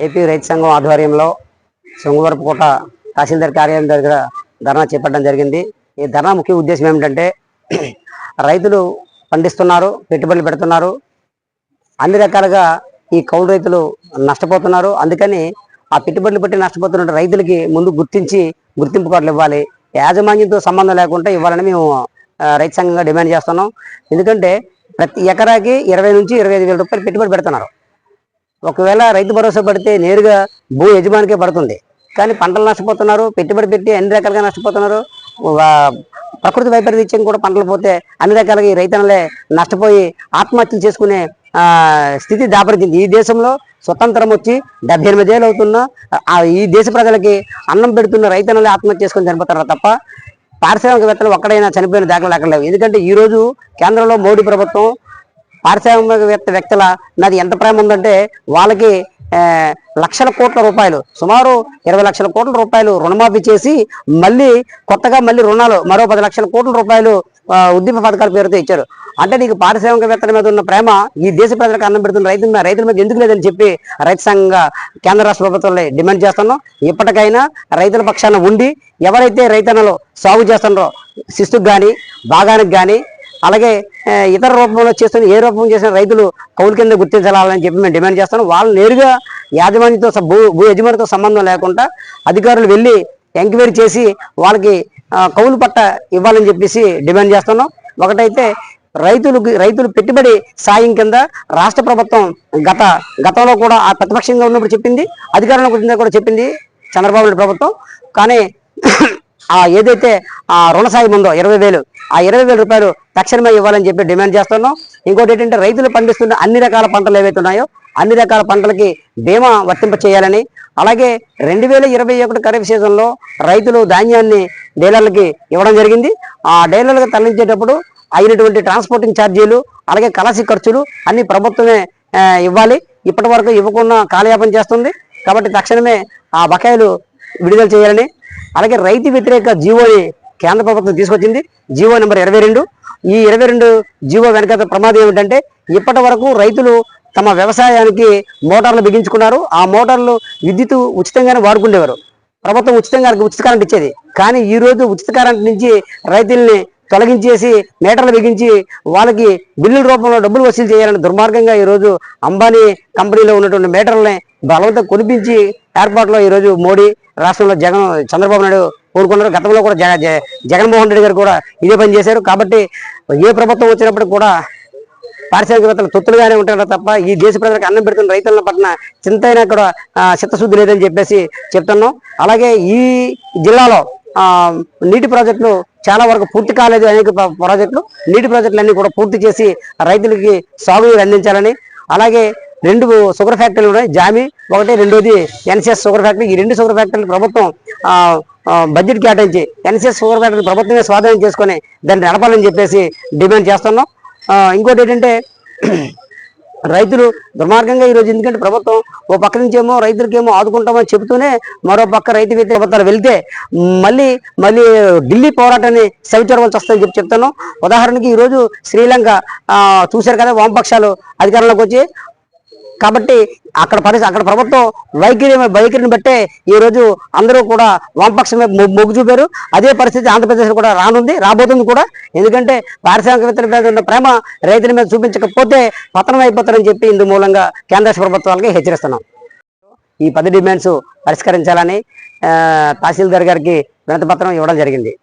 AP రైతు సంఘం ఆధ్వర్యంలో సొంగవరపుకోట తహసీల్దార్ కార్యాలయం దగ్గర ధర్నా చేపట్టడం జరిగింది. ఈ ధర్నా ముఖ్య ఉద్దేశం ఏమిటంటే రైతులు పండిస్తున్నారు, పెట్టుబడులు పెడుతున్నారు, అన్ని రకాలుగా ఈ కౌలు రైతులు నష్టపోతున్నారు. అందుకని ఆ పెట్టుబడులు పెట్టి నష్టపోతున్న రైతులకి ముందు గుర్తింపు కార్డులు ఇవ్వాలి, యాజమాన్యంతో సంబంధం లేకుండా ఇవ్వాలని మేము రైతు సంఘంగా డిమాండ్ చేస్తున్నాం. ఎందుకంటే ప్రతి ఎకరాకి 20 నుంచి 25 వేల రూపాయలు పెట్టుబడి పెడుతున్నారు. ఒకవేళ రైతు భరోసా పడితే నేరుగా భూ యజమానికే పడుతుంది, కానీ పంటలు నష్టపోతున్నారు, పెట్టుబడి పెట్టి అన్ని రకాలుగా నష్టపోతున్నారు. ప్రకృతి వైపరీత్యం కూడా పంటలు పోతే అన్ని రకాలుగా ఈ రైతన్నలే నష్టపోయి ఆత్మహత్యలు చేసుకునే స్థితి దాపరిచింది. ఈ దేశంలో స్వతంత్రం వచ్చి 78 ఏళ్ళు అవుతున్నా ఈ దేశ ప్రజలకి అన్నం పెడుతున్న రైతన్నలే ఆత్మహత్య చేసుకుని చనిపోతారు తప్ప పారిశ్రామికవేత్తలు ఒక్కడైనా చనిపోయిన దాఖలు అక్కడ లేవు. ఎందుకంటే ఈరోజు కేంద్రంలో మోడీ ప్రభుత్వం పారిశ్రామికవేత్త వ్యక్తుల నాది ఎంత ప్రేమ ఉందంటే వాళ్ళకి లక్షల కోట్ల రూపాయలు, సుమారు 20 లక్షల కోట్ల రూపాయలు రుణమాఫీ చేసి మళ్ళీ కొత్తగా రుణాలు మరో 10 లక్షల కోట్ల రూపాయలు ఉద్యమ పథకాల పేరుతో ఇచ్చారు. అంటే నీకు పారిశ్రామికవేత్తల మీద ఉన్న ప్రేమ ఈ దేశ ప్రజలకు అన్నం పెడుతున్న రైతుల మీద ఎందుకు లేదని చెప్పి రైతు సంఘంగా కేంద్ర రాష్ట్ర ప్రభుత్వాలే డిమాండ్ చేస్తున్నాం. ఇప్పటికైనా రైతుల పక్షాన ఉండి ఎవరైతే రైతన్నలు సాగు చేస్తున్నారో శిస్తుకు కానీ భాగానికి కానీ అలాగే ఇతర రూపంలో చేస్తున్న ఏ రూపంలో చేసిన రైతులు కౌలు కింద గుర్తించాలని చెప్పి మేము డిమాండ్ చేస్తాం. వాళ్ళు నేరుగా యాజమాన్యంతో భూ యజమానితో సంబంధం లేకుండా అధికారులు వెళ్ళి ఎంక్వైరీ చేసి వాళ్ళకి కౌలు పట్ట ఇవ్వాలని చెప్పేసి డిమాండ్ చేస్తున్నాం. ఒకటైతే రైతులు పెట్టుబడి సాయం కింద రాష్ట్ర ప్రభుత్వం గతంలో కూడా ఆ ప్రతిపక్షంగా ఉన్నప్పుడు చెప్పింది, అధికారంలోకి వచ్చిందో కూడా చెప్పింది చంద్రబాబు నాయుడు ప్రభుత్వం. కానీ ఏదైతే రుణ సాయం ఉందో 20,000 ఆ 20,000 రూపాయలు తక్షణమే ఇవ్వాలని చెప్పి డిమాండ్ చేస్తున్నాం. ఇంకోటి ఏంటంటే రైతులు పండిస్తున్న అన్ని రకాల పంటలు ఏవైతే ఉన్నాయో అన్ని రకాల పంటలకి బీమా వర్తింప చేయాలని, అలాగే 2021 ఖరీఫ్ సీజన్లో రైతులు ధాన్యాన్ని డీలర్లకి ఇవ్వడం జరిగింది. ఆ డీలర్లకు తరలించేటప్పుడు అయినటువంటి ట్రాన్స్పోర్టింగ్ ఛార్జీలు అలాగే కలసి ఖర్చులు అన్ని ప్రభుత్వమే ఇవ్వాలి. ఇప్పటి వరకు ఇవ్వకుండా కాలయాపన చేస్తుంది. కాబట్టి తక్షణమే ఆ బకాయిలు విడుదల చేయాలని, అలాగే రైతు వ్యతిరేక జీవోని కేంద్ర ప్రభుత్వం తీసుకొచ్చింది, జీవో నెంబర్ 22. ఈ 22 జీవో వెనక ప్రమాదం ఏమిటంటే ఇప్పటి వరకు రైతులు తమ వ్యవసాయానికి మోటార్లు బిగించుకున్నారు. ఆ మోటార్లు విద్యుత్ ఉచితంగానే వాడుకునేవారు, ప్రభుత్వం ఉచిత కరెంట్ ఇచ్చేది. కానీ ఈ రోజు ఉచిత కరెంట్ నుంచి రైతుల్ని తొలగించేసి మీటర్లు బిగించి వాళ్ళకి బిల్లుల రూపంలో డబ్బులు వసూలు చేయాలని దుర్మార్గంగా ఈరోజు అంబానీ కంపెనీలో ఉన్నటువంటి మీటర్లని బలవంతం కొనిపించి ఏర్పాటులో ఈరోజు మోడీ రాష్ట్రంలో చంద్రబాబు నాయుడు కోరుకున్నారు. గతంలో కూడా జగన్మోహన్ రెడ్డి గారు కూడా ఇదే పని చేశారు. కాబట్టి ఏ ప్రభుత్వం వచ్చినప్పుడు కూడా పారిశ్రామికవేత్తలు తొత్తులుగానే ఉంటారు తప్ప ఈ దేశ ప్రజలకు అన్నం పెడుతున్న రైతుల పట్ల చింత అయినా కూడా చిత్తశుద్ధి లేదని చెప్పేసి చెప్తున్నాం. అలాగే ఈ జిల్లాలో నీటి ప్రాజెక్టులు చాలా వరకు పూర్తి కాలేదు. అనేక ప్రాజెక్టులు నీటి ప్రాజెక్టులన్నీ కూడా పూర్తి చేసి రైతులకి సాగునీరు అందించాలని, అలాగే 2 షుగర్ ఫ్యాక్టరీలు ఉన్నాయి, జామి ఒకటి, రెండోది ఎన్సిఎస్ షుగర్ ఫ్యాక్టరీ. ఈ 2 షుగర్ ఫ్యాక్టరీలు ప్రభుత్వం బడ్జెట్ కేటాయించి ఎన్సిఎస్ షుగర్ ఫ్యాక్టరీ ప్రభుత్వమే స్వాధీనం చేసుకొని దాన్ని నడపాలని చెప్పేసి డిమాండ్ చేస్తున్నాం. ఇంకోటి ఏంటంటే రైతులు దుర్మార్గంగా ఈరోజు, ఎందుకంటే ప్రభుత్వం ఓ పక్క నుంచేమో రైతులకేమో ఆదుకుంటామని చెబుతూనే మరో పక్క రైతు వ్యతిరేక ప్రభుత్వాలు వెళ్తే మళ్ళీ ఢిల్లీ పోరాటాన్ని సవిచరవలసి వస్తుందని చెప్తాను. ఉదాహరణకి ఈరోజు శ్రీలంక చూశారు కదా, వామపక్షాలు అధికారంలోకి వచ్చి. కాబట్టి అక్కడ ప్రభుత్వం వైఖరిని బట్టే ఈరోజు అందరూ కూడా వామపక్షమే మొగ్గు చూపారు. అదే పరిస్థితి ఆంధ్రప్రదేశ్లో కూడా రాబోతుంది కూడా. ఎందుకంటే పారిశ్రామికవేత్తల మీద ఉన్న ప్రేమ రైతుల మీద చూపించకపోతే పతనం అయిపోతారని చెప్పి ఇందు మూలంగా కేంద్ర ప్రభుత్వాలకి హెచ్చరిస్తున్నాం. ఈ 10 డిమాండ్స్ పరిష్కరించాలని తహసీల్దార్ గారికి వినతి పత్రం ఇవ్వడం జరిగింది.